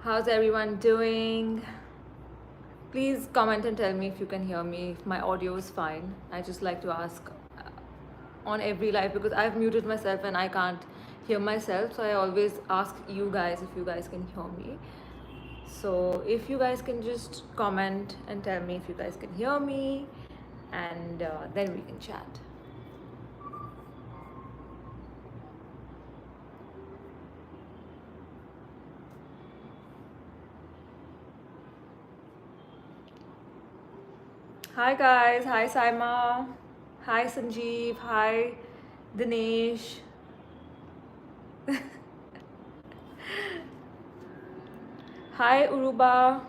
How's everyone doing? Please comment and tell me if you can hear me, if my audio is fine. I just like to ask on every live because I've muted myself and I can't hear myself. So I always ask you guys if you guys can hear me. So if you guys can just comment and tell me if you guys can hear me, and then we can chat. Hi guys, hi Saima, hi Sanjeev, hi Dinesh. Hi Uruba.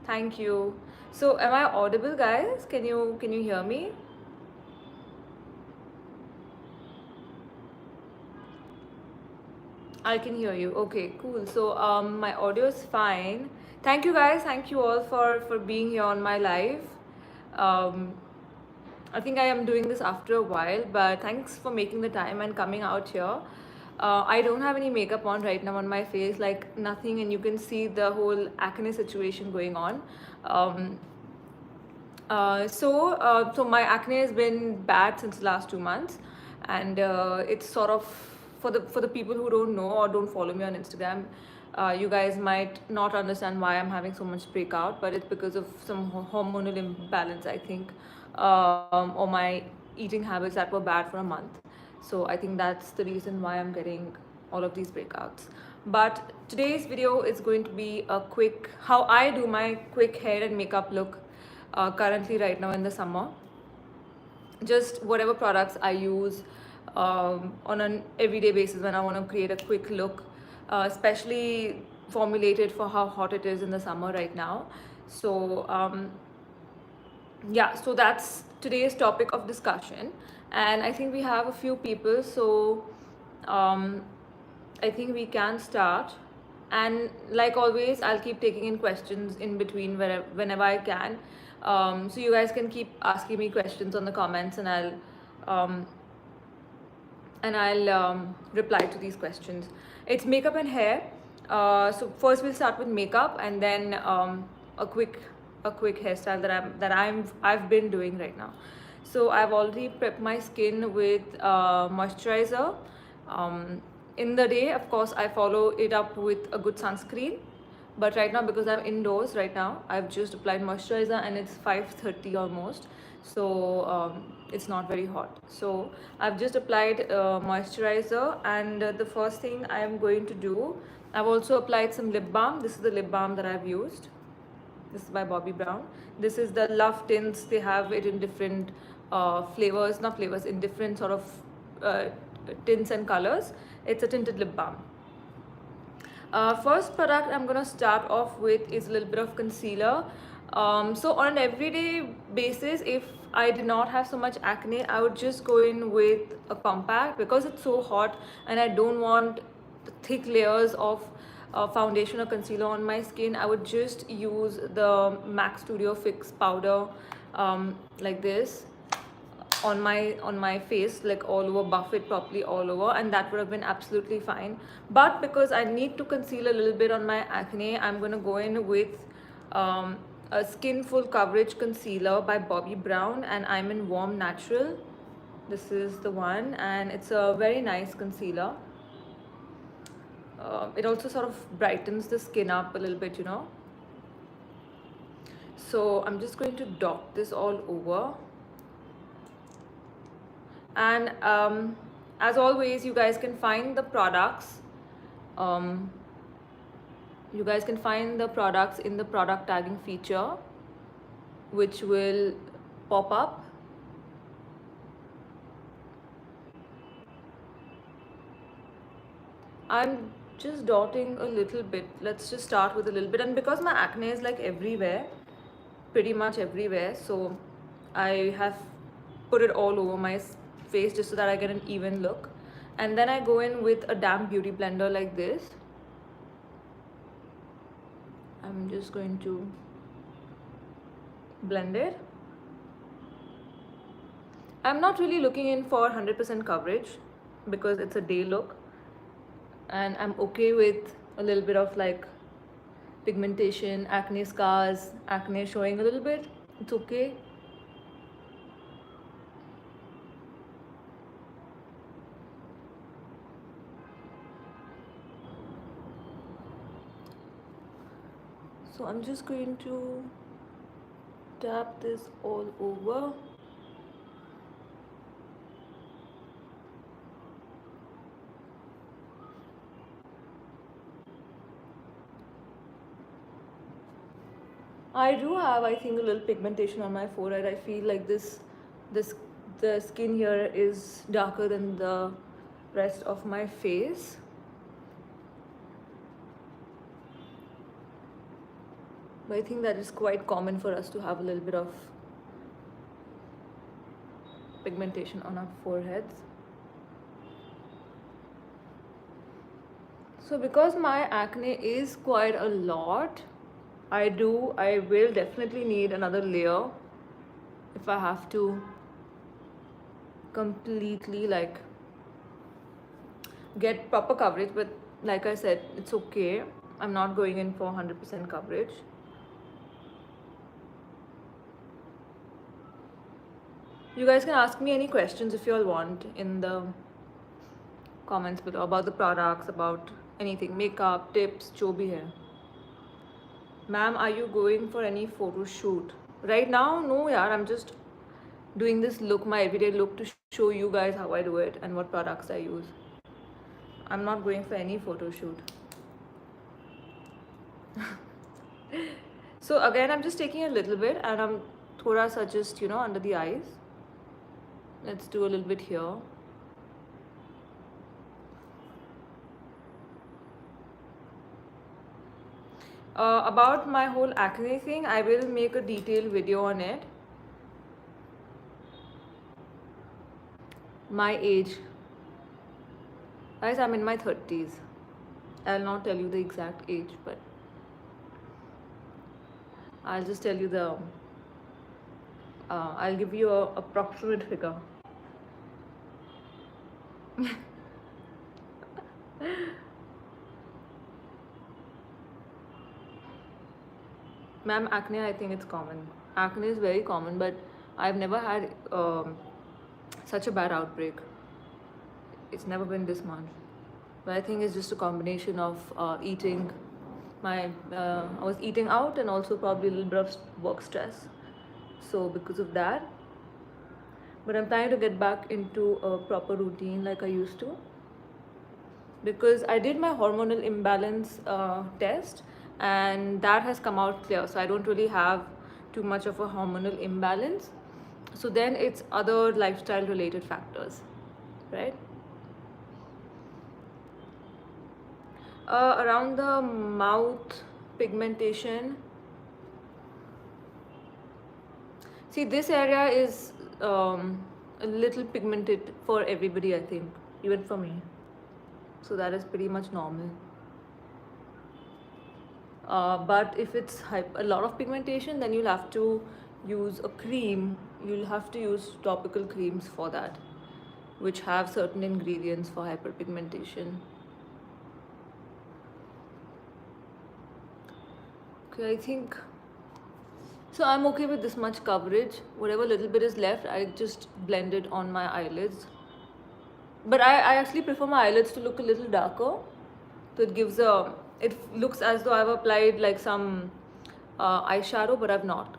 Thank you. So am I audible guys? Can you hear me? I can hear you. Okay, cool. So my audio is fine. Thank you guys. Thank you all for being here on my live. Um I think I am doing this after a while, but thanks for making the time and coming out here. I don't have any makeup on right now on my face, like nothing, and you can see the whole acne situation going on. Um, so my acne has been bad since the last 2 months, and it's sort of for the people who don't know or don't follow me on Instagram. You guys might not understand why I'm having so much breakout, but it's because of some hormonal imbalance, I think, or my eating habits that were bad for a month. So I think that's the reason why I'm getting all of these breakouts. But today's video is going to be a quick how I do my quick hair and makeup look currently right now in the summer. Just whatever products I use on an everyday basis when I want to create a quick look, especially formulated for how hot it is in the summer right now. So yeah, so that's today's topic of discussion, and I think we have a few people, so um, I think we can start. And like always, I'll keep taking in questions in between whenever I can. So you guys can keep asking me questions on the comments, and um, I'll reply to these questions. It's makeup and hair. So first we'll start with makeup, and then a quick hairstyle I've been doing right now. So I've already prepped my skin with moisturizer. Um, in the day, of course, I follow it up with a good sunscreen. But right now, because I'm indoors right now, I've just applied moisturizer and it's 5:30 almost. So it's not very hot. So I've just applied moisturizer, and the first thing I am going to do, I've also applied some lip balm. This is the lip balm that I've used. This is by Bobbi Brown. This is the Love Tints. They have it in different flavors, not flavors, in different sort of uh, tints and colors. It's a tinted lip balm. First product I'm gonna start off with is a little bit of concealer. So on an everyday basis, if I did not have so much acne, I would just go in with a compact because it's so hot and I don't want thick layers of foundation or concealer on my skin. I would just use the MAC Studio Fix powder, like this, on my face, like all over, buff it properly all over, and that would have been absolutely fine. But because I need to conceal a little bit on my acne, I'm going to go in with a skin full coverage concealer by Bobbi Brown, and I'm in Warm Natural. This is the one, and it's a very nice concealer. It also sort of brightens the skin up a little bit, you know. So I'm just going to dot this all over. And as always, you guys can find the products um, you guys can find the products in the product tagging feature, which will pop up. I'm just dotting a little bit. Let's just start with a little bit, and because my acne is like everywhere, pretty much everywhere, so I have put it all over my face just so that I get an even look. And then I go in with a damp beauty blender like this. I'm just going to blend it. I'm not really looking in for 100% coverage because it's a day look, and I'm okay with a little bit of like pigmentation, acne scars, acne showing a little bit. It's okay. So I'm just going to tap this all over. I do have, I think, a little pigmentation on my forehead. I feel like this, the skin here is darker than the rest of my face. But I think that is quite common for us to have a little bit of pigmentation on our foreheads. So because my acne is quite a lot, I will definitely need another layer if I have to completely like get proper coverage. But like I said, it's okay. I'm not going in for 100% coverage. You guys can ask me any questions if you all want in the comments below about the products, about anything, makeup, tips, jo bhi hai. Ma'am, are you going for any photo shoot? Right now, no yaar, I'm just doing this look, my everyday look, to show you guys how I do it and what products I use. I'm not going for any photo shoot. So again, I'm just taking a little bit and I'm thoda sa just, you know, under the eyes. Let's do a little bit here. About my whole acne thing, I will make a detailed video on it. My age. Guys, I'm in my 30s. I'll not tell you the exact age, but I'll just tell you the I'll give you a approximate figure. Ma'am, acne, I think it's common. Acne is very common, but I've never had such a bad outbreak. It's never been this much. But I think it's just a combination of eating. I was eating out and also probably a little bit of work stress. So because of that, but I'm trying to get back into a proper routine like I used to, because I did my hormonal imbalance test and that has come out clear. So I don't really have too much of a hormonal imbalance. So then it's other lifestyle related factors, right? Around the mouth pigmentation. See, this area is a little pigmented for everybody, I think, even for me. So that is pretty much normal. But if it's a lot of pigmentation, then you'll have to use a cream. You'll have to use topical creams for that, which have certain ingredients for hyperpigmentation. Okay, I think so. I'm okay with this much coverage. Whatever little bit is left, I just blend it on my eyelids. But I actually prefer my eyelids to look a little darker. So it gives a, it looks as though I've applied like some eyeshadow, but I've not.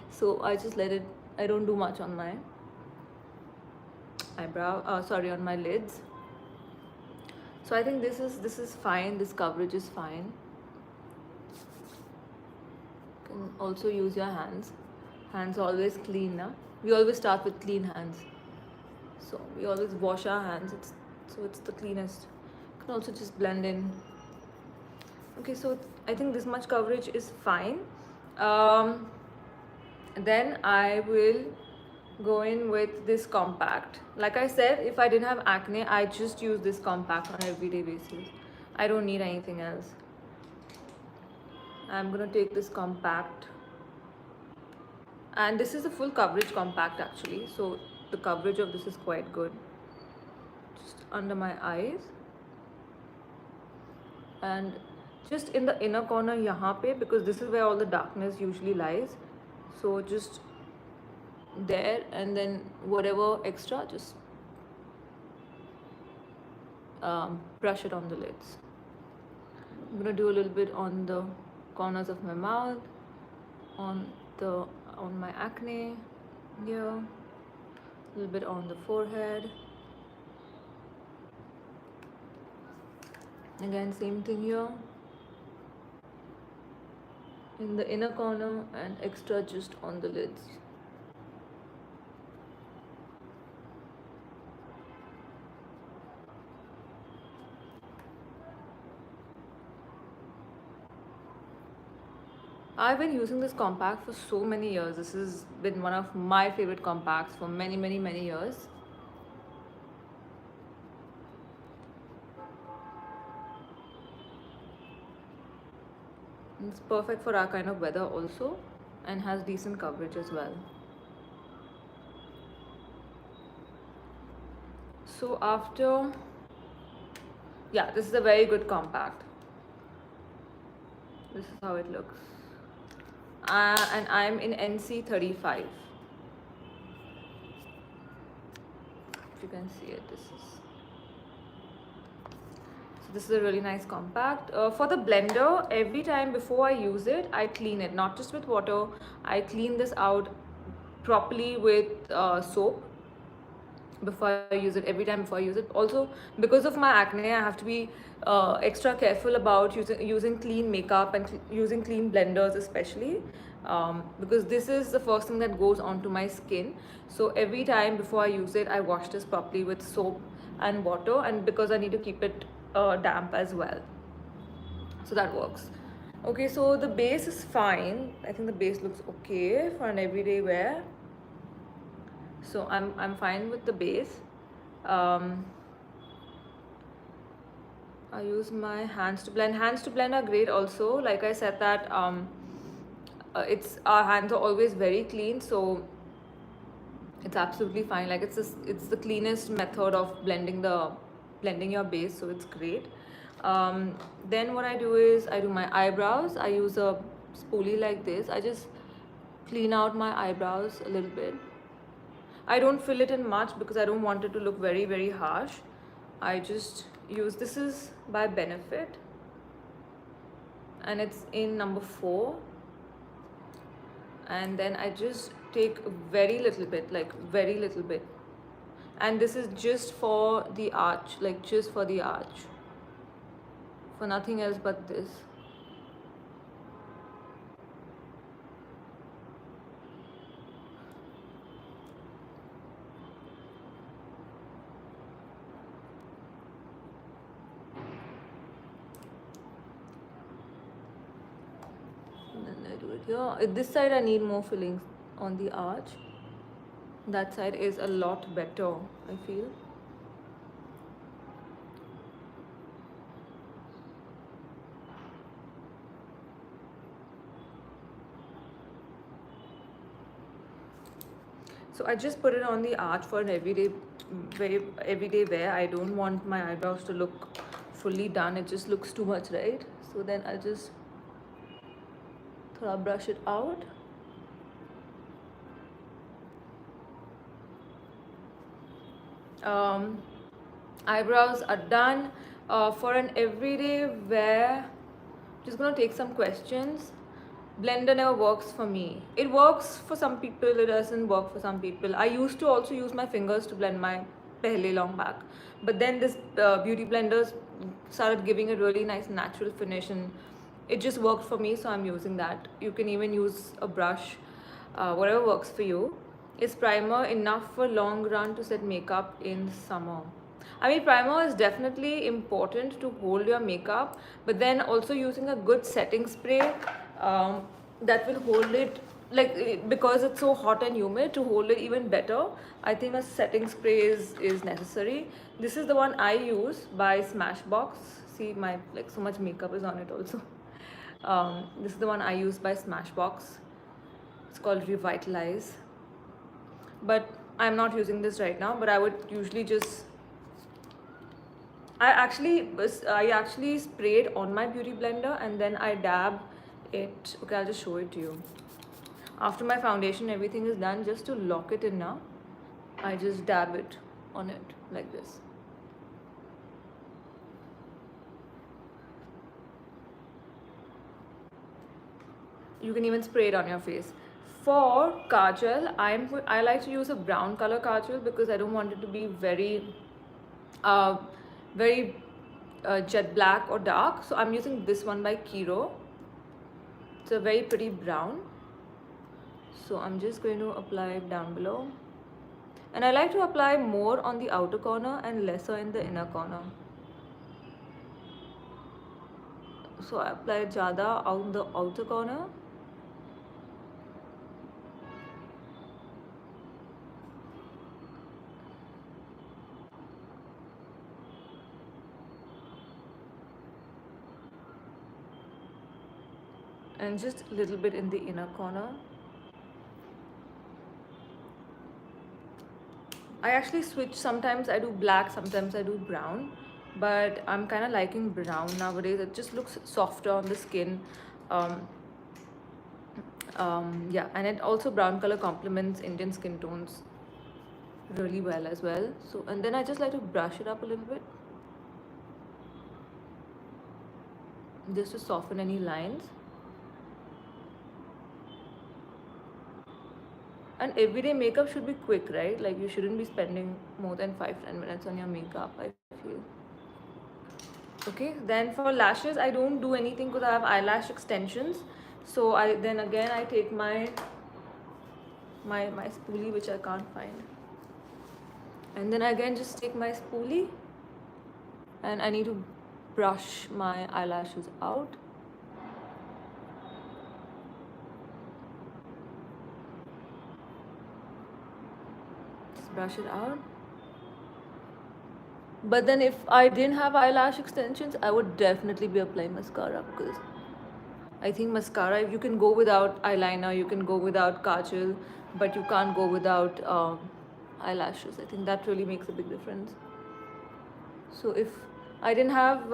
So I just let it, I don't do much on my eyebrow, sorry, on my lids. So I think this is fine. This coverage is fine. You can also use your hands. Hands are always clean, na? We always start with clean hands. So we always wash our hands. It's the cleanest. You can also just blend in. Okay, so I think this much coverage is fine. Then I will go in with this compact. Like I said, if I didn't have acne, I just use this compact on an everyday basis. I don't need anything else. I'm gonna take this compact, and this is a full coverage compact actually, so the coverage of this is quite good. Just under my eyes, and just in the inner corner yahan pe, because this is where all the darkness usually lies. So just there, and then whatever extra, just brush it on the lids. I'm gonna do a little bit on the corners of my mouth, on my acne here, a little bit on the forehead. Again, same thing here in the inner corner, and extra just on the lids. I've been using this compact for so many years. This has been one of my favorite compacts for many, many, many years. It's perfect for our kind of weather also, and has decent coverage as well. So after, yeah, this is a very good compact. This is how it looks. And I'm in NC35. If you can see it, this is a really nice compact. For the blender, every time before I use it, I clean it, not just with water. I clean this out properly with soap before I use it, every time before I use it. Also, because of my acne, I have to be extra careful about using clean makeup and using clean blenders, especially because this is the first thing that goes onto my skin. So every time before I use it, I wash this properly with soap and water, and because I need to keep it damp as well, so that works. Okay, so the base is fine. I think the base looks okay for an everyday wear. So I'm fine with the base. I use my hands to blend. Hands to blend are great also. Like I said that it's our hands are always very clean, so it's absolutely fine. Like it's the cleanest method of blending your base, so it's great. Then what I do is I do my eyebrows. I use a spoolie like this. I just clean out my eyebrows a little bit. I don't fill it in much because I don't want it to look very, very harsh. I just use, this is by Benefit, and it's in number 4. And then I just take very little bit, like very little bit. And this is just for the arch, like just for the arch, for nothing else but this. And then I do it here. This side I need more fillings on the arch. That side is a lot better, I feel. So I just put it on the arch for an everyday wear. I don't want my eyebrows to look fully done. It just looks too much, right? So then I'll just brush it out. Eyebrows are done. For an everyday wear, just gonna take some questions. Blender never works for me. It works for some people, it doesn't work for some people. I used to also use my fingers to blend my pehle long back, but then this beauty blenders started giving a really nice natural finish, and it just worked for me, so I'm using that. You can even use a brush, whatever works for you. Is primer enough for long run to set makeup in summer? I mean, primer is definitely important to hold your makeup, but then also using a good setting spray that will hold it, like because it's so hot and humid, to hold it even better. I think a setting spray is necessary. This is the one I use by Smashbox. See, my like so much makeup is on it also. This is the one I use by Smashbox. It's called Revitalize. But I'm not using this right now, but I would usually just I actually sprayed on my beauty blender and then I dab it. Okay, I'll just show it to you. After my foundation, everything is done. Just to lock it in now, I just dab it on it like this. You can even spray it on your face. For kajal, I like to use a brown color kajal because I don't want it to be uh, very jet black or dark. So I'm using this one by Kiro. It's a very pretty brown. So I'm just going to apply it down below. And I like to apply more on the outer corner and lesser in the inner corner. So I apply jada on the outer corner. And just a little bit in the inner corner. I actually switch. Sometimes I do black, sometimes I do brown, but I'm kind of liking brown nowadays. It just looks softer on the skin. Um, yeah, and it also brown color complements Indian skin tones really well as well. So, and then I just like to brush it up a little bit just to soften any lines. And everyday makeup should be quick, right? Like you shouldn't be spending more than 5-10 minutes on your makeup, I feel. Okay, then for lashes, I don't do anything because I have eyelash extensions. So I take my spoolie, which I can't find, and then again just take my spoolie, and I need to brush my eyelashes out. Just brush it out. But then if I didn't have eyelash extensions, I would definitely be applying mascara because I think mascara, you can go without eyeliner, you can go without kajal, but you can't go without eyelashes. I think that really makes a big difference. So if I didn't have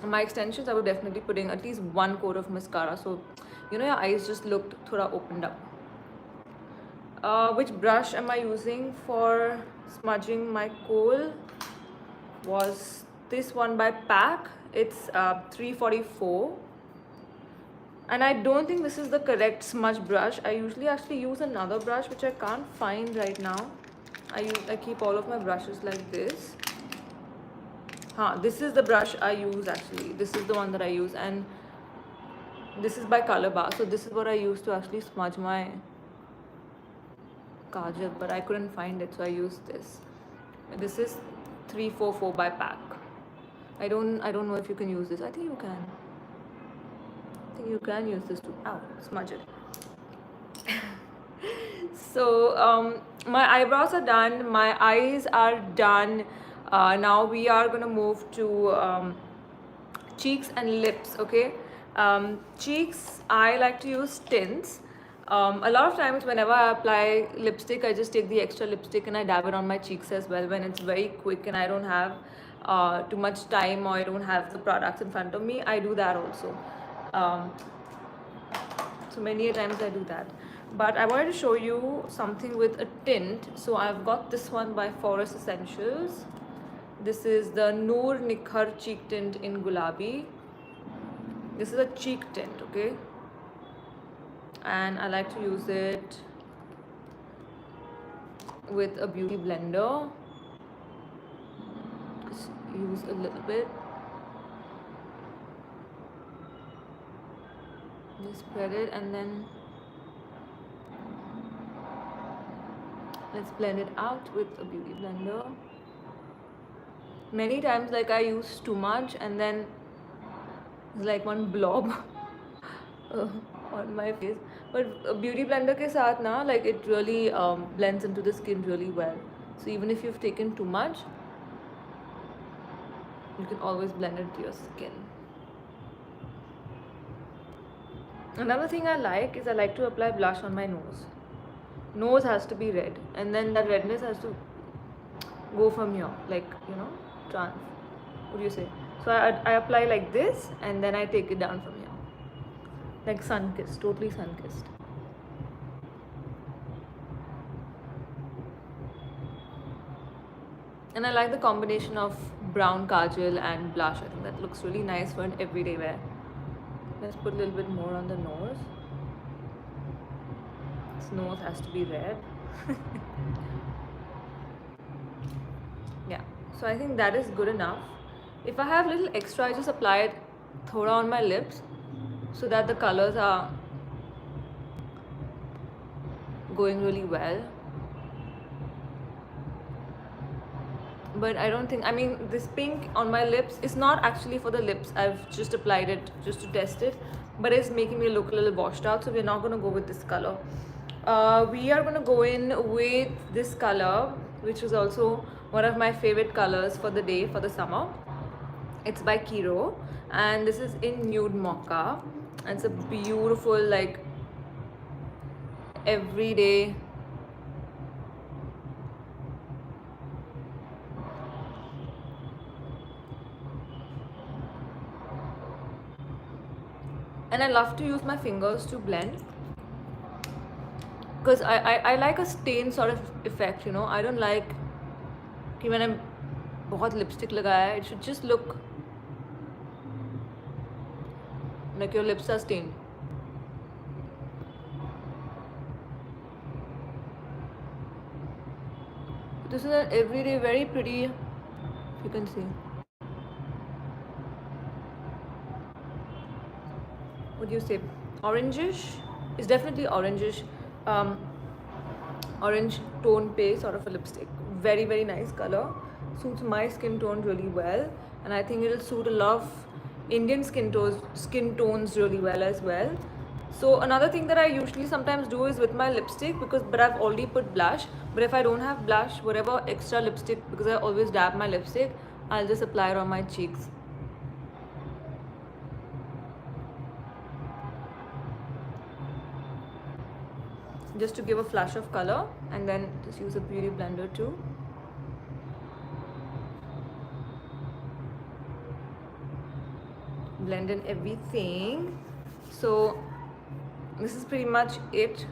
my extensions, I would definitely put in at least one coat of mascara. So, you know, your eyes just looked thoda opened up. Which brush am I using for smudging my kohl? Was this one by PAC. It's 344. And I don't think this is the correct smudge brush. I usually actually use another brush which I can't find right now. I keep all of my brushes like this. This is the brush I use actually. This is the one that I use, and this is by Color Bar. So this is what I use to actually smudge my kajal, but I couldn't find it, so I used this. This is 344 by PAC. I don't know if you can use this. I think you can. I think you can use this to smudge it. So my eyebrows are done, my eyes are done. Now we are gonna move to cheeks and lips. Okay, cheeks, I like to use tints. A lot of times whenever I apply lipstick, I just take the extra lipstick and I dab it on my cheeks as well when it's very quick and I don't have too much time or I don't have the products in front of me. I do that also. So many a times I do that. But I wanted to show you something with a tint. So I've got this one by Forest Essentials. This is the Noor Nikhar cheek tint in Gulabi. This is a cheek tint, okay? And I like to use it with a beauty blender. Just use a little bit. Just spread it and then let's blend it out with a beauty blender. Many times like I use too much and then it's like one blob on my face. But a beauty blender ke saath na, like it really blends into the skin really well. So even if you've taken too much, you can always blend it to your skin. Another thing I like is I like to apply blush on my nose. Nose has to be red, and then that redness has to go from here, like, you know, what do you say? So I apply like this and then I take it down from here. Like sun-kissed, totally sun-kissed. And I like the combination of brown kajal and blush. I think that looks really nice for an everyday wear. Let's put a little bit more on the nose. This nose has to be red. Yeah, so I think that is good enough. If I have little extra, I just apply it thoda on my lips so that the colors are going really well. But I don't think, I mean, this pink on my lips is not actually for the lips. I've just applied it just to test it, but it's making me look a little washed out, so we're not going to go with this color. We are going to go in with this color, which is also one of my favorite colors for the day, for the summer. It's by Kiro, and this is in nude mocha, and it's a beautiful, like, everyday and I love to use my fingers to blend because I like a stain sort of effect, you know. I don't like कि मैंने बहुत lipstick लगाया है. It should just look like your lips are stained. This is an everyday, very pretty, you can see. What do you say? Orangish? It's definitely orangish. Orange tone pay sort of a lipstick. Very, very nice color. Suits my skin tone really well. And I think it'll suit a lot of Indian skin tones really well as well. So another thing that I usually sometimes do is with my lipstick, but I've already put blush. But if I don't have blush, whatever extra lipstick, because I always dab my lipstick, I'll just apply it on my cheeks. Just to give a flash of color, and then just use a beauty blender too. Blend in everything. So this is pretty much it.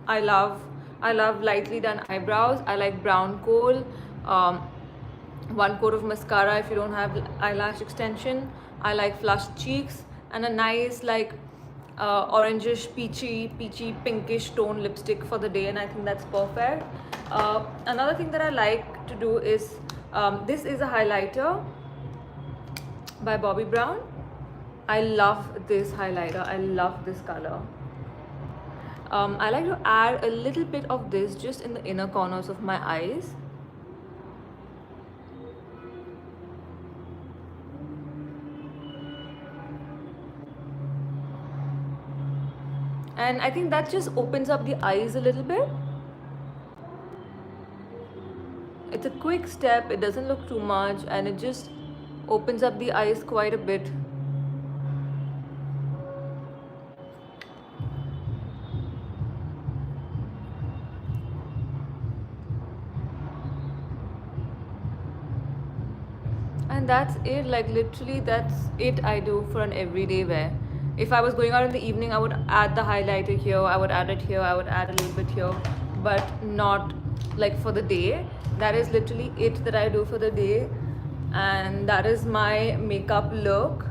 I love lightly done eyebrows. I like brown kohl. One coat of mascara if you don't have eyelash extension. I like flushed cheeks and a nice like orangish peachy pinkish tone lipstick for the day, and I think that's perfect. Another thing that I like to do is this is a highlighter by Bobbi Brown. I love this highlighter. I love this color. I like to add a little bit of this just in the inner corners of my eyes. And I think that just opens up the eyes a little bit. It's a quick step, it doesn't look too much, and it just opens up the eyes quite a bit. And that's it, like literally that's it I do for an everyday wear. If I was going out in the evening, I would add the highlighter here, I would add it here, I would add a little bit here, but not like for the day. That is literally it that I do for the day, and that is my makeup look.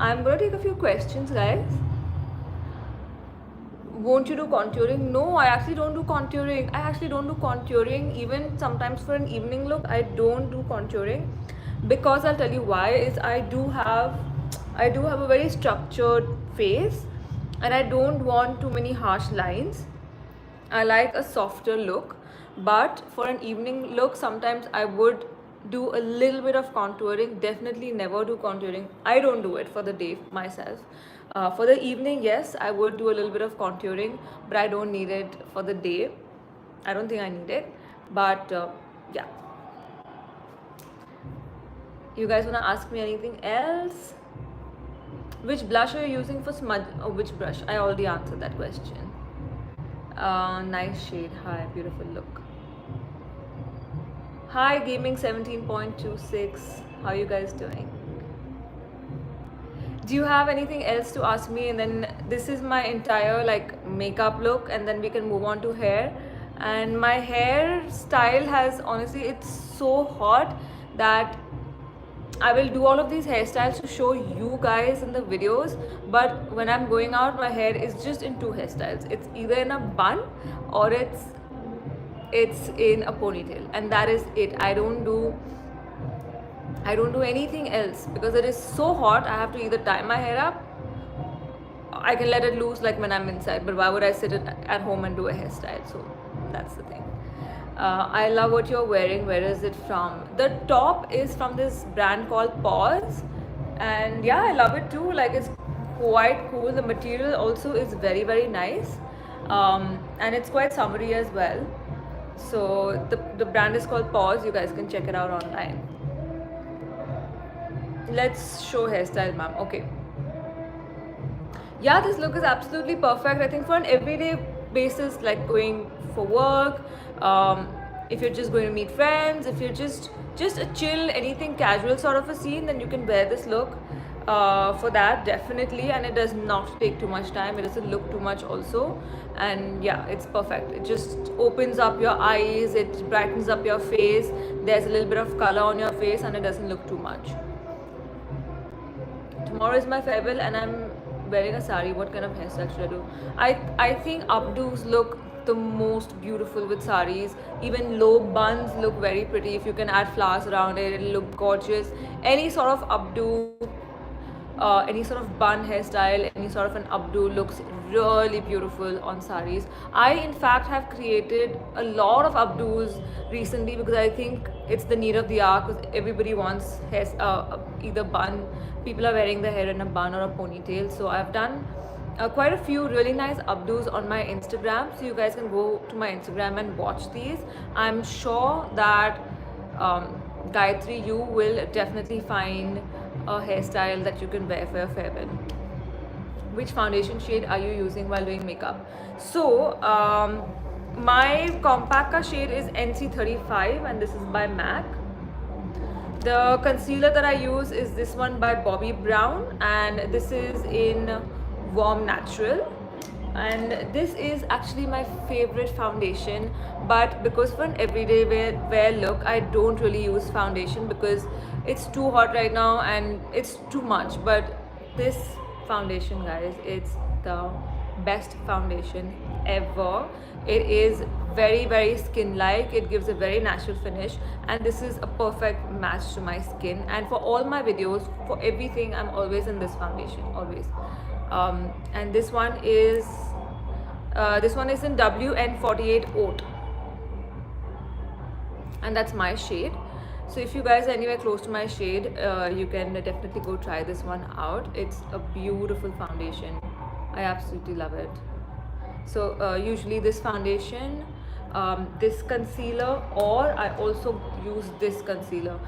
I'm gonna take a few questions, guys. Won't you do contouring? No, I actually don't do contouring. Even sometimes for an evening look, I don't do contouring, because I'll tell you why. Is I do have a very structured face, and I don't want too many harsh lines. I like a softer look, but for an evening look, sometimes I would do a little bit of contouring. Definitely never do contouring. I don't do it for the day myself. For the evening, yes, I would do a little bit of contouring, but I don't need it for the day. I don't think I need it, but yeah. You guys wanna ask me anything else? Which blush are you using for smudge? Or which brush? I already answered that question. Nice shade. Hi, beautiful look. Hi, Gaming 17.26. How are you guys doing? Do you have anything else to ask me? And then this is my entire like makeup look, and then we can move on to hair. And my hair style has, honestly, it's so hot that I will do all of these hairstyles to show you guys in the videos, but when I'm going out, my hair is just in two hairstyles. It's either in a bun or it's in a ponytail, and that is it. I don't do anything else because it is so hot. I have to either tie my hair up. I can let it loose like when I'm inside, but why would I sit at home and do a hairstyle? So that's the thing. I love what you're wearing. Where is it from? The top is from this brand called Pause, and yeah, I love it too. Like, it's quite cool. The material also is very, very nice, and it's quite summery as well. So the brand is called Pause. You guys can check it out online. Let's show hairstyle, ma'am. Okay. Yeah, this look is absolutely perfect. I think for an everyday basis, like going for work, if you're just going to meet friends, if you're just a chill, anything casual sort of a scene, then you can wear this look. For that, definitely, and it does not take too much time. It doesn't look too much also, and yeah, it's perfect. It just opens up your eyes, it brightens up your face. There's a little bit of color on your face, and it doesn't look too much. Tomorrow is my farewell and I'm wearing a sari. What kind of hairstyle should I do? I think updos look the most beautiful with saris. Even low buns look very pretty. If you can add flowers around it, it'll look gorgeous. Any sort of updo, any sort of bun hairstyle, any sort of an updo looks really beautiful on saris. I in fact have created a lot of updos recently because I think it's the need of the hour, because everybody wants hair, either bun. People are wearing their hair in a bun or a ponytail. So I've done quite a few really nice updos on my Instagram, so you guys can go to my Instagram and watch these. I'm sure that Gayatri, you will definitely find a hairstyle that you can wear for your farewell. Which foundation shade are you using while doing makeup? So my compacta shade is NC35 and this is by MAC. The concealer that I use is this one by Bobbi Brown, and this is in Warm Natural. And this is actually my favorite foundation, but because for an everyday wear look, I don't really use foundation because it's too hot right now and it's too much. But this foundation, guys, it's the best foundation ever. It is very, very skin like. It gives a very natural finish, and this is a perfect match to my skin. And for all my videos, for everything, I'm always in this foundation, always. And this one is in WN48 Oat, and that's my shade. So if you guys are anywhere close to my shade, you can definitely go try this one out. It's a beautiful foundation. I absolutely love it. So usually this foundation, this concealer, or I also use this concealer.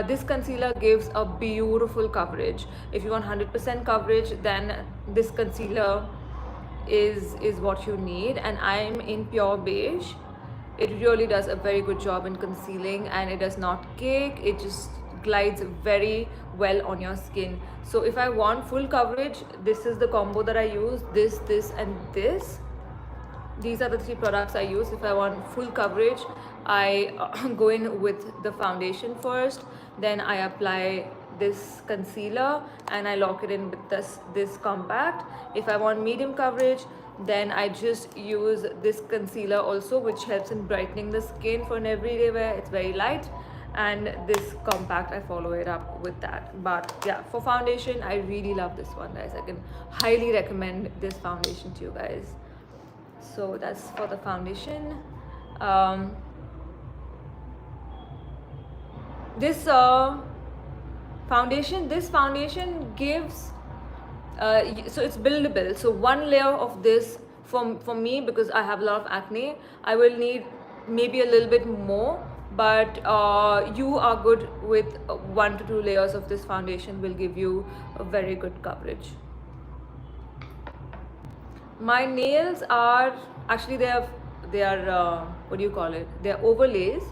This concealer gives a beautiful coverage. If you want 100% coverage, then this concealer is what you need, and I'm in pure beige. It really does a very good job in concealing, and it does not cake. It just glides very well on your skin. So if I want full coverage, this is the combo that I use. This and this. These are the three products I use. If I want full coverage, I go in with the foundation first, then I apply this concealer and I lock it in with this compact. If I want medium coverage, then I just use this concealer also, which helps in brightening the skin for an everyday wear. It's very light, and this compact, I follow it up with that. But yeah, for foundation, I really love this one, guys. I can highly recommend this foundation to you guys. So that's for the foundation. This foundation gives so it's buildable. So one layer of this for me, because I have a lot of acne, I will need maybe a little bit more, but you are good with 1 to 2 layers of this foundation will give you a very good coverage. My nails are actually they are what do you call it? They are overlays.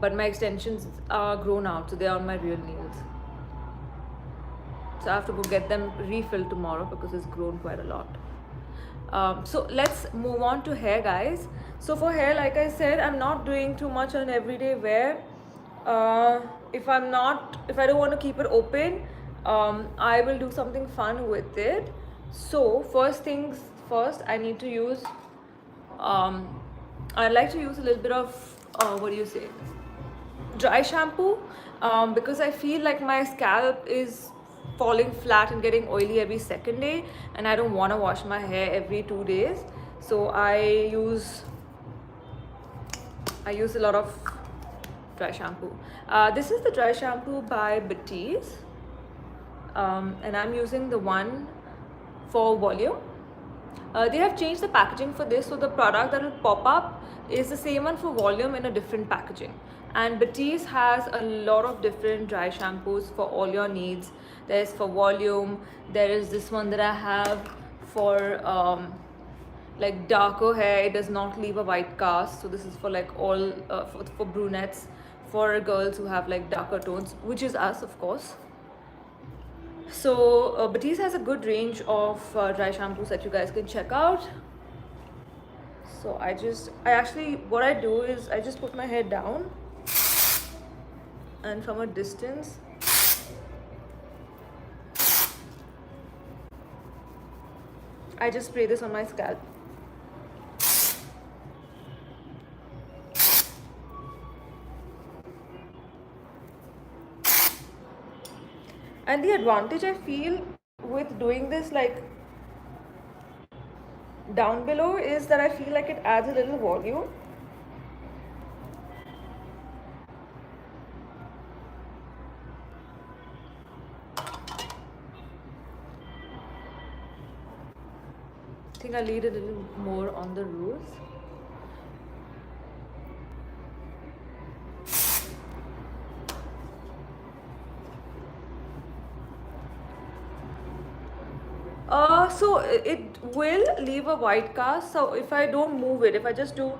but my extensions are grown out, so they're on my real nails. So I have to go get them refilled tomorrow because it's grown quite a lot. So let's move on to hair, guys. So for hair, like I said, I'm not doing too much on everyday wear. If I don't want to keep it open, I will do something fun with it. So first things first, I need to use I like to use a little bit of what do you say, dry shampoo, because I feel like my scalp is falling flat and getting oily every second day, and I don't want to wash my hair every 2 days. So I use a lot of dry shampoo. This is the dry shampoo by Batiste, and I'm using the one for volume. They have changed the packaging for this, so the product that will pop up is the same one for volume in a different packaging. And Batiste has a lot of different dry shampoos for all your needs. There's for volume, there is this one that I have for like darker hair. It does not leave a white cast, so this is for like all for brunettes, for girls who have like darker tones, which is us, of course. So Batiste has a good range of dry shampoos that you guys can check out. So what I do is I just put my hair down, and from a distance I just spray this on my scalp. And the advantage I feel with doing this like down below is that I feel like it adds a little volume. I think I need a little more on the roots. So it will leave a white cast. So if I don't move it, if I just do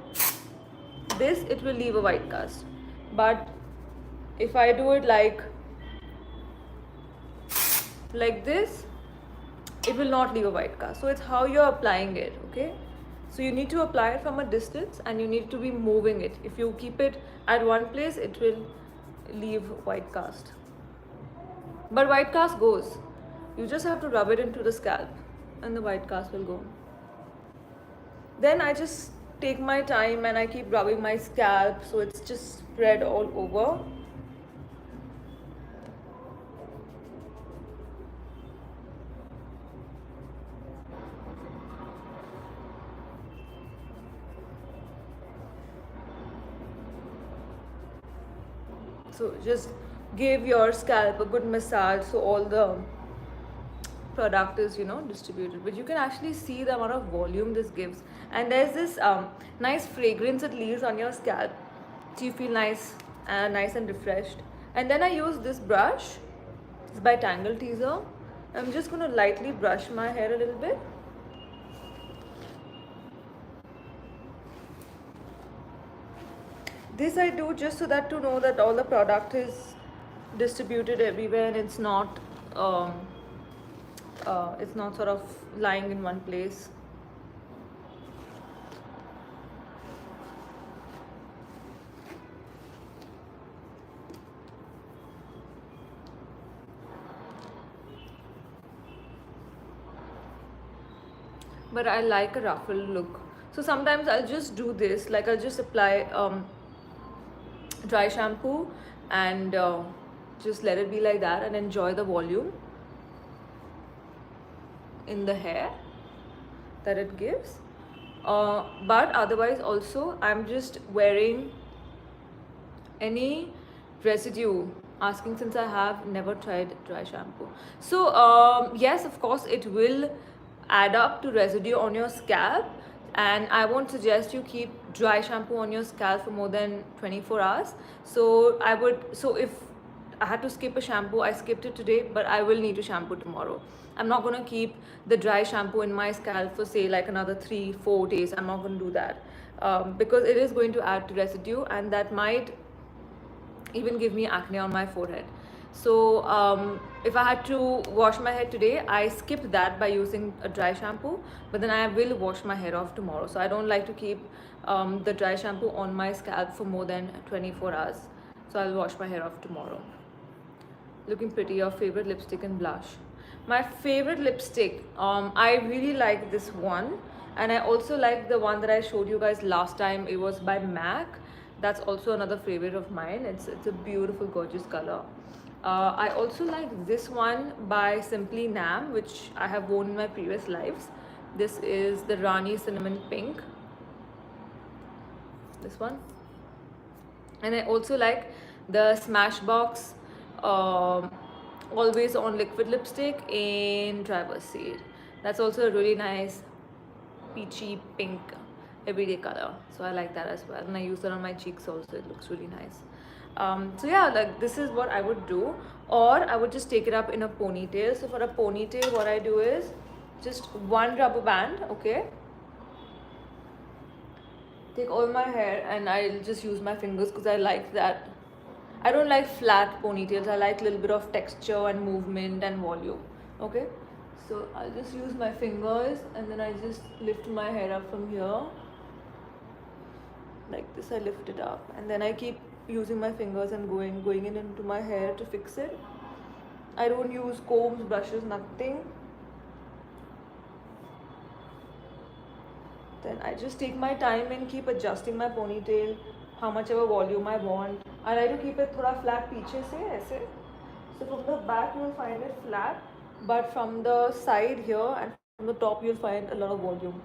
this, it will leave a white cast. But if I do it like this, it will not leave a white cast. So it's how you're applying it, okay? So you need to apply it from a distance, and you need to be moving it. If you keep it at one place, it will leave white cast. But white cast goes. You just have to rub it into the scalp, and the white cast will go. Then I just take my time and I keep rubbing my scalp so it's just spread all over. So just give your scalp a good massage so all the product is distributed. But you can actually see the amount of volume this gives, and there's this nice fragrance it leaves on your scalp, so you feel nice and refreshed. And then I use this brush. It's by Tangle Teezer. I'm just going to lightly brush my hair a little bit. This I do just so that to know that all the product is distributed everywhere, and it's not sort of lying in one place. But I like a ruffled look, so sometimes I'll just do this, like I'll just apply dry shampoo and just let it be like that and enjoy the volume in the hair that it gives. But otherwise also I'm just wearing any residue, asking since I have never tried dry shampoo. So yes, of course it will add up to residue on your scalp, and I won't suggest you keep dry shampoo on your scalp for more than 24 hours. So if I had to skip a shampoo, I skipped it today, but I will need to shampoo tomorrow. I'm not going to keep the dry shampoo in my scalp for say like another 3-4 days. I'm not going to do that because it is going to add to residue, and that might even give me acne on my forehead. So if I had to wash my hair today, I skip that by using a dry shampoo, but then I will wash my hair off tomorrow. So I don't like to keep the dry shampoo on my scalp for more than 24 hours. So I'll wash my hair off tomorrow. Looking pretty. Your favorite lipstick and blush? My favorite lipstick, I really like this one, and I also like the one that I showed you guys last time. It was by MAC. That's also another favorite of mine. It's a beautiful, gorgeous color. I also like this one by Simply Nam, which I have worn in my previous lives. This is the Rani Cinnamon Pink. This one. And I also like the Smashbox Always On Liquid Lipstick in Driver's Seat. That's also a really nice peachy pink everyday color. So I like that as well. And I use that on my cheeks also. It looks really nice. So yeah, like this is what I would do. Or I would just take it up in a ponytail. So for a ponytail, what I do is just one rubber band, okay? Take all my hair and I'll just use my fingers because I like that. I don't like flat ponytails. I like a little bit of texture and movement and volume. Okay, so I'll just use my fingers and then I just lift my hair up from here like this. I lift it up and then I keep using my fingers and going in into my hair to fix it. I don't use combs, brushes, nothing. Then I just take my time and keep adjusting my ponytail, how much ever volume I want. I like to keep it थोड़ा flat पीछे से ऐसे. So from the back you will find it flat, but from the side here and from the top you'll find a lot of volume.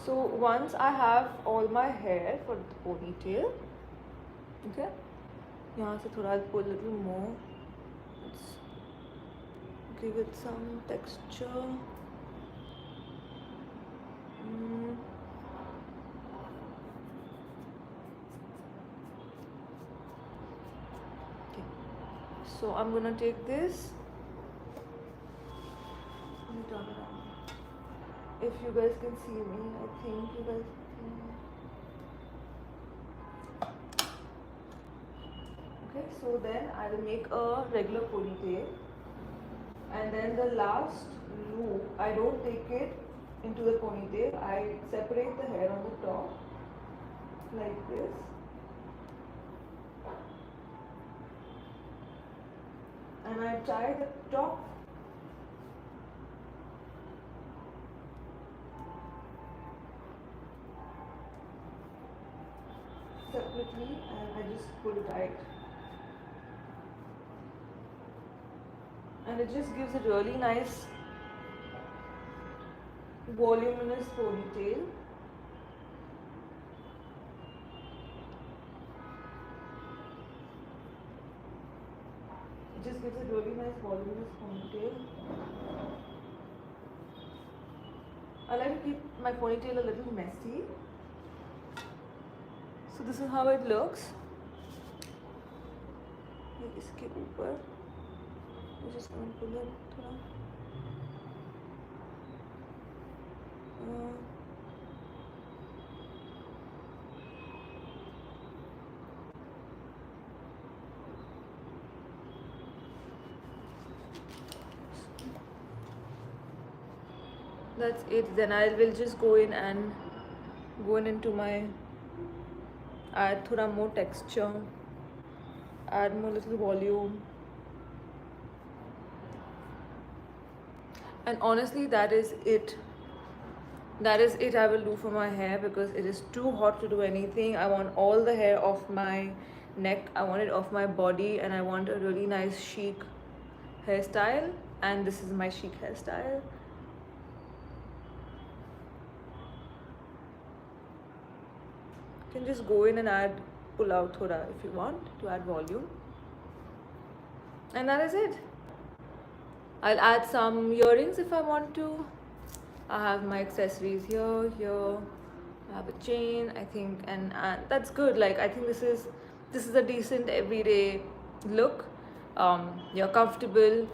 So once I have all my hair for the ponytail, okay, यहाँ से थोड़ा I'll pull a little more. Let's give it some texture. Okay. So I'm gonna take this. Let me turn around. If you guys can see me, I think you guys can. Okay, so then I will make a regular ponytail, and then the last loop, I don't take it into the ponytail. I separate the hair on the top like this. And I tie the top separately and I just pull it tight. And it just gives a really nice voluminous ponytail. It just gives a really nice voluminous ponytail. I like to keep my ponytail a little messy. So this is how it looks. इसके ऊपर I'm just going to pull it थोड़ा. That's it. Then I will just go in into my, add थोड़ा more texture, add more little volume. And honestly, that is it. That is it I will do for my hair because it is too hot to do anything. I want all the hair off my neck. I want it off my body and I want a really nice chic hairstyle. And this is my chic hairstyle. You can just go in and add, pull out thoda if you want to add volume. And that is it. I'll add some earrings if I want to. I have my accessories here. I have a chain, I think, and that's good. Like I think this is a decent everyday look. You're comfortable.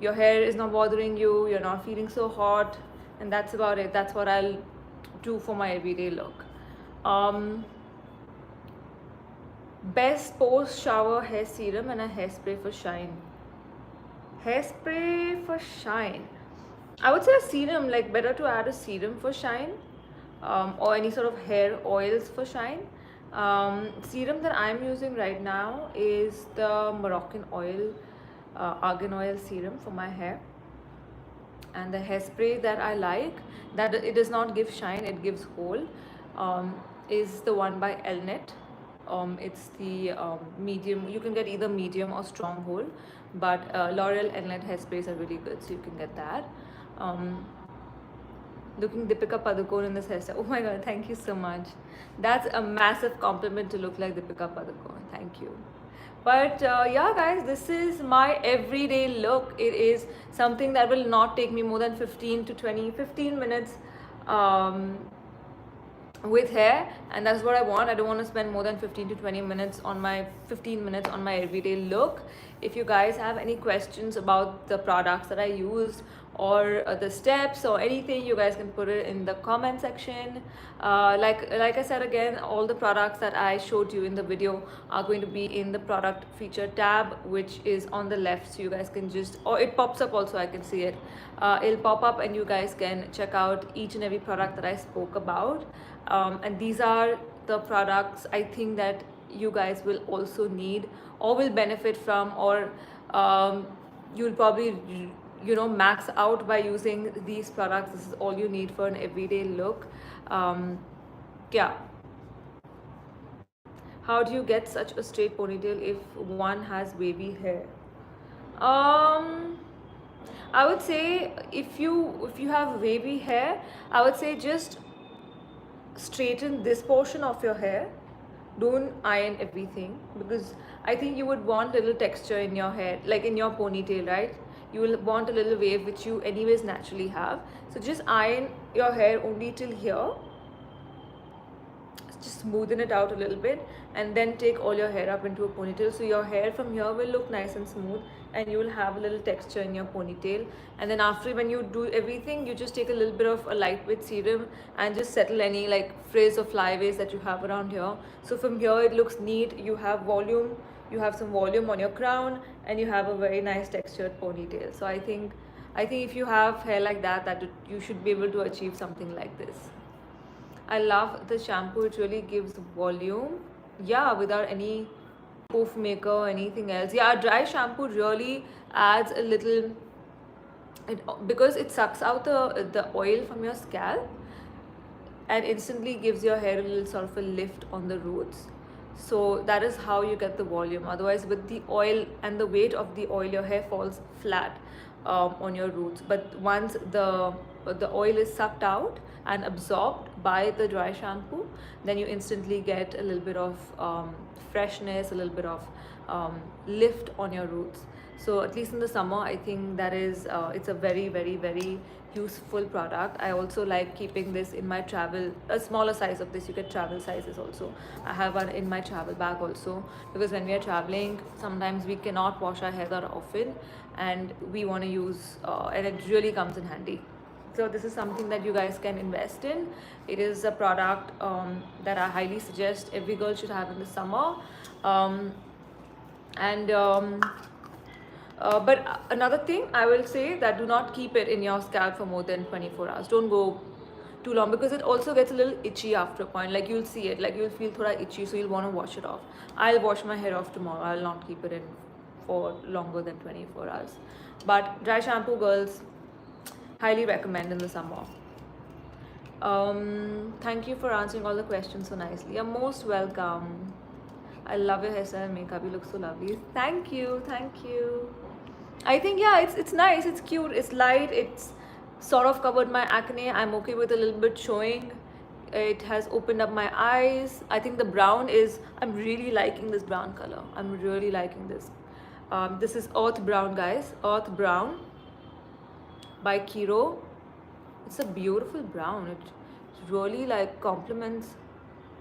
your hair is not bothering you, you're not feeling so hot, and that's about it. That's what I'll do for my everyday look. Best post shower hair serum and a hairspray for shine. Hairspray for shine, I would say a serum, like better to add a serum for shine, or any sort of hair oils for shine. Serum that I'm using right now is the Moroccan oil, argan oil serum for my hair. And the hairspray that I like, that it does not give shine, it gives hold, is the one by Elnet. It's the medium. You can get either medium or strong hold, but L'Oreal Elnet hairsprays are really good, so you can get that. Looking Deepika Padukone in this hairstyle. Oh my god, thank you so much. That's a massive compliment to look like Deepika Padukone. Thank you. But yeah, guys, this is my everyday look. It is something that will not take me more than 15 minutes with hair, and that's what I want. I don't want to spend more than 15 to 20 minutes on my 15 minutes on my everyday look. If you guys have any questions about the products that I used, or the steps or anything, you guys can put it in the comment section. Like I said again, all the products that I showed you in the video are going to be in the product feature tab, which is on the left, so you guys can just, or it pops up also, I can see it. It'll pop up and you guys can check out each and every product that I spoke about. And these are the products I think that you guys will also need or will benefit from, or you'll probably max out by using these products. This is all you need for an everyday look. Yeah. How do you get such a straight ponytail if one has wavy hair? I would say if you have wavy hair, I would say just straighten this portion of your hair. Don't iron everything, because I think you would want a little texture in your hair, like in your ponytail, right? You will want a little wave, which you anyways naturally have. So just iron your hair only till here, just smoothen it out a little bit, and then take all your hair up into a ponytail. So your hair from here will look nice and smooth, and you will have a little texture in your ponytail. And then after, when you do everything, you just take a little bit of a lightweight serum and just settle any like frizz or flyaways that you have around here. So from here it looks neat, you have volume, you have some volume on your crown, and you have a very nice textured ponytail. So I think if you have hair like that you should be able to achieve something like this. I love the shampoo, it really gives volume. Yeah, without any poof maker or anything else. Yeah, dry shampoo really adds a little, because it sucks out the oil from your scalp and instantly gives your hair a little sort of a lift on the roots. So that is how you get the volume. Otherwise, with the oil and the weight of the oil, your hair falls flat on your roots. But once the oil is sucked out and absorbed by the dry shampoo, then you instantly get a little bit of freshness, a little bit of lift on your roots. So at least in the summer, I think that is it's a very, very, very useful product. I also like keeping this in my travel, a smaller size of this. You get travel sizes also. I have one in my travel bag also, because when we are traveling, sometimes we cannot wash our hair that often, and we want to use and it really comes in handy. So this is something that you guys can invest in. It is a product that I highly suggest every girl should have in the summer. But another thing I will say, that do not keep it in your scalp for more than 24 hours. Don't go too long, because it also gets a little itchy after a point. Like you'll see it, like you'll feel thoda itchy, so you'll want to wash it off. I'll wash my hair off tomorrow. I'll not keep it in for longer than 24 hours. But dry shampoo, girls, highly recommend in the summer. Thank you for answering all the questions so nicely. You're most welcome. I love your hairstyle and makeup. You look so lovely. Thank you. Thank you. I think, yeah, it's nice, it's cute, it's light, it's sort of covered my acne. I'm okay with a little bit showing. It has opened up my eyes. I think the brown is, I'm really liking this brown color. I'm really liking this. This is Earth Brown, guys. Earth Brown by Kiro. It's a beautiful brown. It really like complements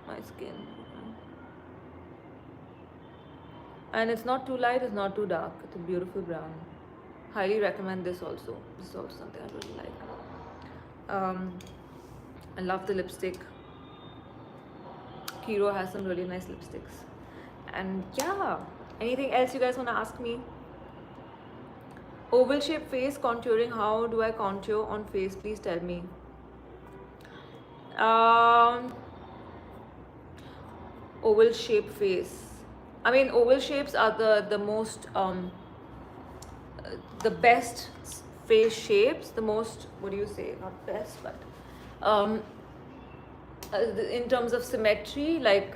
my skin. And it's not too light, it's not too dark. It's a beautiful brown. Highly recommend this also. This is also something I really like. I love the lipstick. Kiro has some really nice lipsticks. And yeah, anything else you guys want to ask me? Oval shape face contouring. How do I contour on face? Please tell me. Oval shape face. I mean, oval shapes are the most the best face shapes. The most, what do you say? Not best, but um, in terms of symmetry, like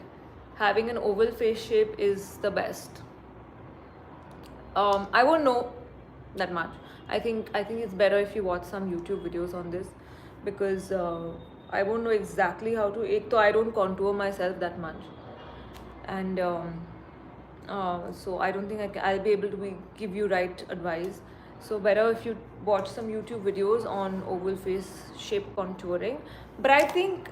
having an oval face shape is the best. I won't know that much. I think it's better if you watch some YouTube videos on this, because I won't know exactly how to. So I don't contour myself that much, and so I don't think I'll be able to give you right advice. So better if you watch some YouTube videos on oval face shape contouring. But I think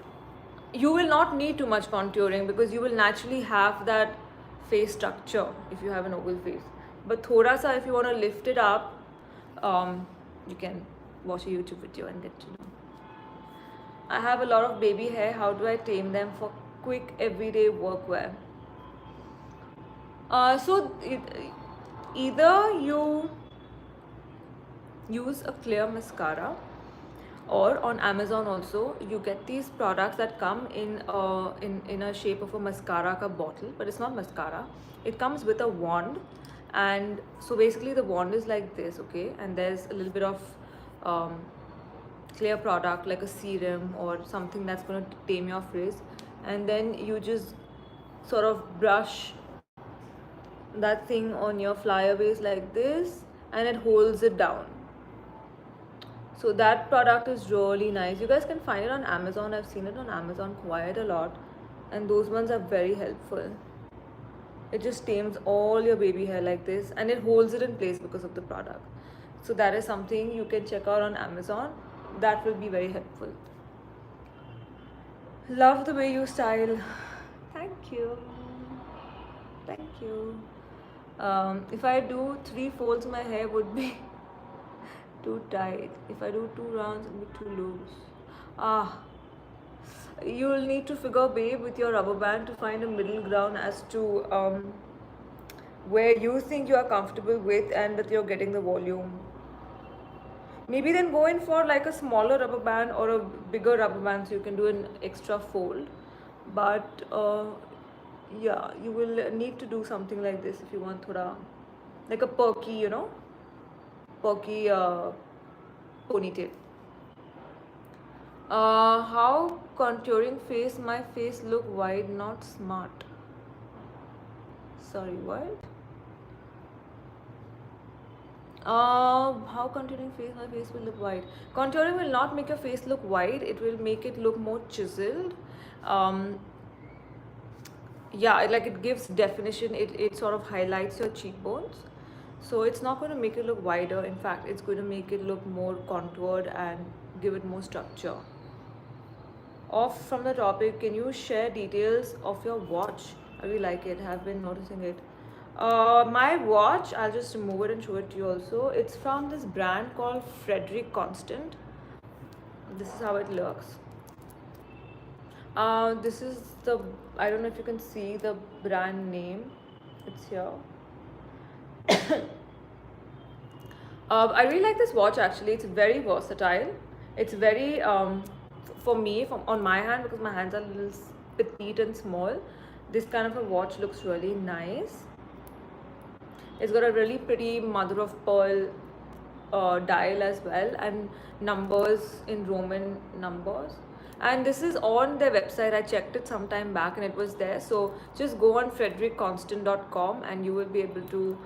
you will not need too much contouring, because you will naturally have that face structure if you have an oval face. But thoda sa, if you want to lift it up, you can watch a YouTube video and get to know. I have a lot of baby hair. How do I tame them for quick everyday workwear? Either you use a clear mascara, or on Amazon also you get these products that come in a shape of a mascara ka bottle, but it's not mascara. It comes with a wand, and so basically the wand is like this, okay, and there's a little bit of clear product like a serum or something that's going to tame your frizz, and then you just sort of brush that thing on your flyaways like this, and it holds it down. So that product is really nice. You guys can find it on Amazon. I've seen it on Amazon quite a lot, and those ones are very helpful. It just tames all your baby hair like this, and it holds it in place because of the product. So that is something you can check out on Amazon. That will be very helpful. Love the way you style. Thank you. Thank you. If I do 3 folds, my hair would be too tight. If I do 2 rounds, it will be too loose. You'll need to figure, babe, with your rubber band to find a middle ground as to where you think you are comfortable with and that you're getting the volume. Maybe then go in for like a smaller rubber band or a bigger rubber band so you can do an extra fold. But yeah, you will need to do something like this if you want thoda, like a perky, perky ponytail. How contouring face? My face look wide, not smart. Sorry, what? How contouring face? My face will look wide. Contouring will not make your face look wide. It will make it look more chiseled. Yeah, like it gives definition. It sort of highlights your cheekbones. So it's not going to make it look wider. In fact, it's going to make it look more contoured and give it more structure. Off from the topic, can you share details of your watch? I really like it. Have been noticing it. My watch, I'll just remove it and show it to you also. It's from this brand called Frederick Constant. This is how it looks. This is the, I don't know if you can see the brand name. It's here. I really like this watch actually. It's very versatile. It's very for me, on my hand, because my hands are a little petite and small, this kind of a watch looks really nice. It's got a really pretty mother of pearl dial as well, and numbers in Roman numbers. And this is on their website. I checked it some time back and it was there. So just go on frederickconstant.com and you will be able to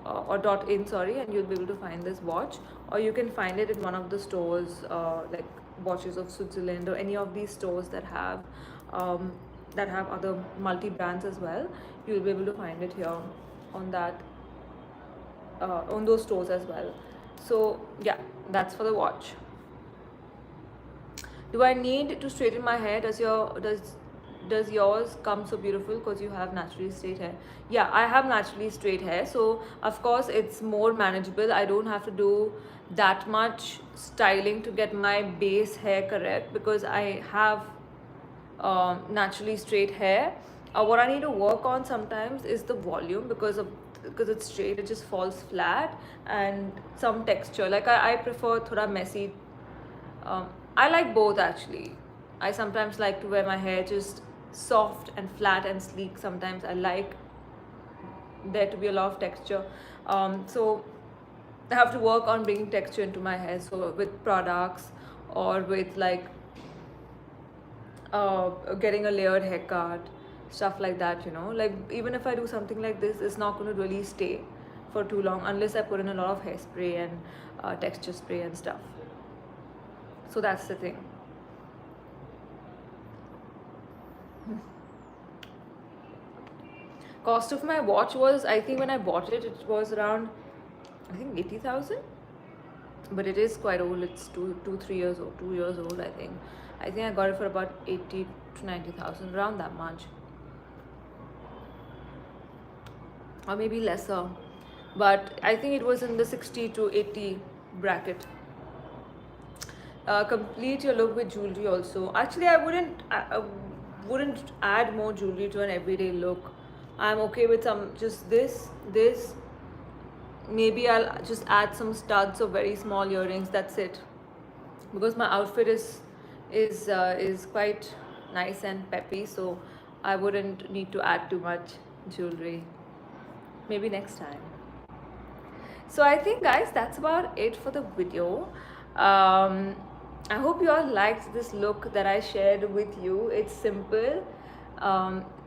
or .in, sorry, and you'll be able to find this watch, or you can find it in one of the stores like Watches of Switzerland or any of these stores that have other multi brands as well. You'll be able to find it here on that on those stores as well. So yeah, that's for the watch. Do I need to straighten my hair? does yours come so beautiful because you have naturally straight hair? Yeah, I have naturally straight hair, so of course it's more manageable. I don't have to do that much styling to get my base hair correct because I have naturally straight hair. What I need to work on sometimes is the volume because it's straight, it just falls flat, and some texture. Like I prefer thoda messy. I like both actually. I sometimes like to wear my hair just soft and flat and sleek. Sometimes I like there to be a lot of texture. So I have to work on bringing texture into my hair. So with products or with like getting a layered haircut, stuff like that, you know. Like even if I do something like this, it's not going to really stay for too long unless I put in a lot of hairspray and texture spray and stuff. So that's the thing. Cost of my watch was, I think when I bought it, it was around, I think 80,000. But it is quite old. It's 3 years old, 2 years old, I think. I think I got it for about 80 to 90,000, around that much, or maybe lesser. But I think it was in the 60 to 80 bracket. Complete your look with jewelry also. Actually, I wouldn't add more jewelry to an everyday look. I'm okay with some just this. Maybe I'll just add some studs or very small earrings. That's it, because my outfit is quite nice and peppy. So I wouldn't need to add too much jewelry. Maybe next time. So I think, guys, that's about it for the video. I hope you all liked this look that I shared with you. It's simple.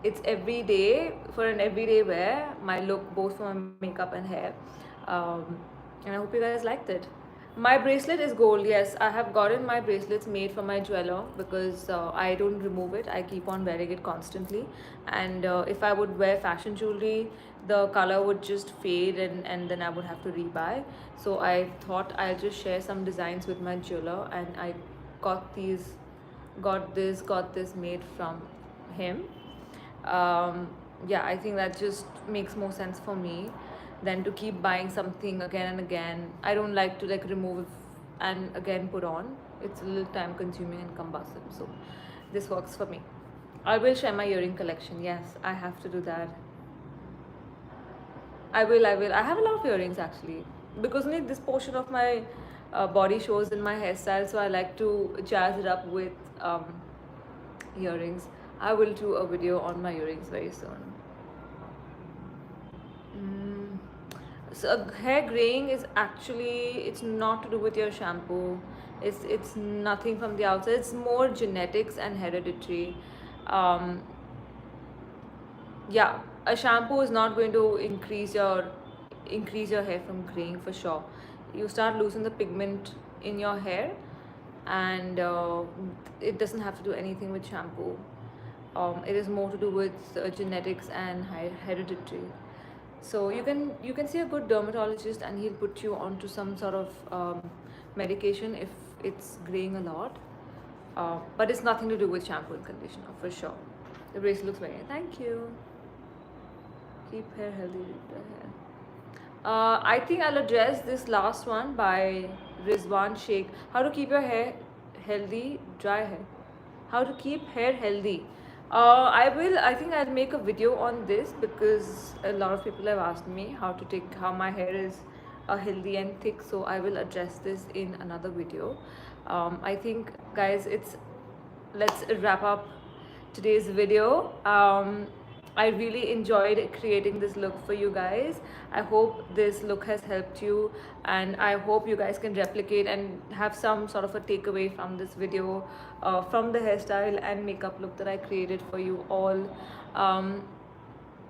It's everyday, for an everyday wear, my look both for my makeup and hair. And I hope you guys liked it. My bracelet is gold. Yes, I have gotten my bracelets made from my jeweler because I don't remove it. I keep on wearing it constantly. And if I would wear fashion jewelry, the color would just fade, and then I would have to rebuy. So I thought I'll just share some designs with my jeweler, and I got this made from him. Yeah, I think that just makes more sense for me than to keep buying something again and again. I don't like to like remove and again put on. It's a little time consuming and cumbersome. So this works for me. I will share my earring collection. Yes, I have to do that. I will. I have a lot of earrings actually, because this portion of my body shows in my hairstyle, so I like to jazz it up with earrings. I will do a video on my earrings very soon. So hair graying is actually, it's not to do with your shampoo. It's nothing from the outside. It's more genetics and hereditary. Yeah, a shampoo is not going to increase your hair from graying for sure. You start losing the pigment in your hair, and it doesn't have to do anything with shampoo. It is more to do with genetics and hereditary. So you can see a good dermatologist, and he'll put you onto some sort of medication if it's graying a lot. But it's nothing to do with shampoo and conditioner for sure. The bracelet looks very nice. Thank you. Keep hair healthy. I think I'll address this last one by Rizwan Sheikh. How to keep your hair healthy, dry hair. How to keep hair healthy. I think I'll make a video on this because a lot of people have asked me how my hair is healthy and thick. So I will address this in another video. I think, guys, let's wrap up today's video. I really enjoyed creating this look for you guys. I hope this look has helped you, and I hope you guys can replicate and have some sort of a takeaway from this video, from the hairstyle and makeup look that I created for you all.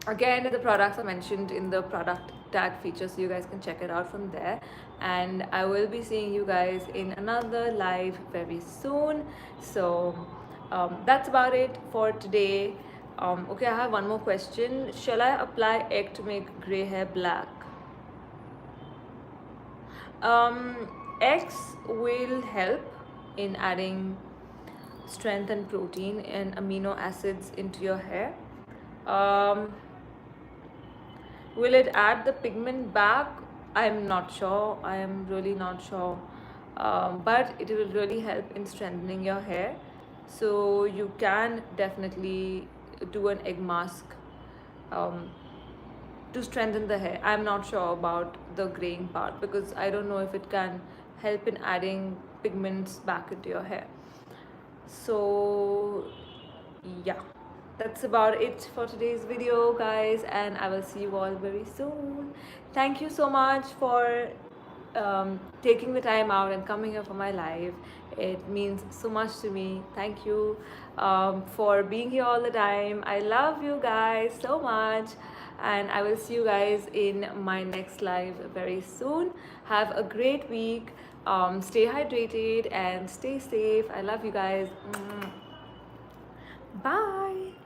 Again, the products are mentioned in the product tag feature, so you guys can check it out from there. And I will be seeing you guys in another live very soon. So that's about it for today. Okay, I have one more question. Shall I apply egg to make gray hair black? Eggs will help in adding strength and protein and amino acids into your hair. um, will it add the pigment back? I'm not sure. I am really not sure. But it will really help in strengthening your hair. So you can definitely do an egg mask um, to strengthen the hair. I'm not sure about the graying part because I don't know if it can help in adding pigments back into your hair. So yeah, that's about it for today's video, guys, and I will see you all very soon. Thank you so much for taking the time out and coming here for my live. It means so much to me. Thank you for being here all the time. I love you guys so much, and I will see you guys in my next live very soon. Have a great week. Stay hydrated and stay safe. I love you guys. Bye.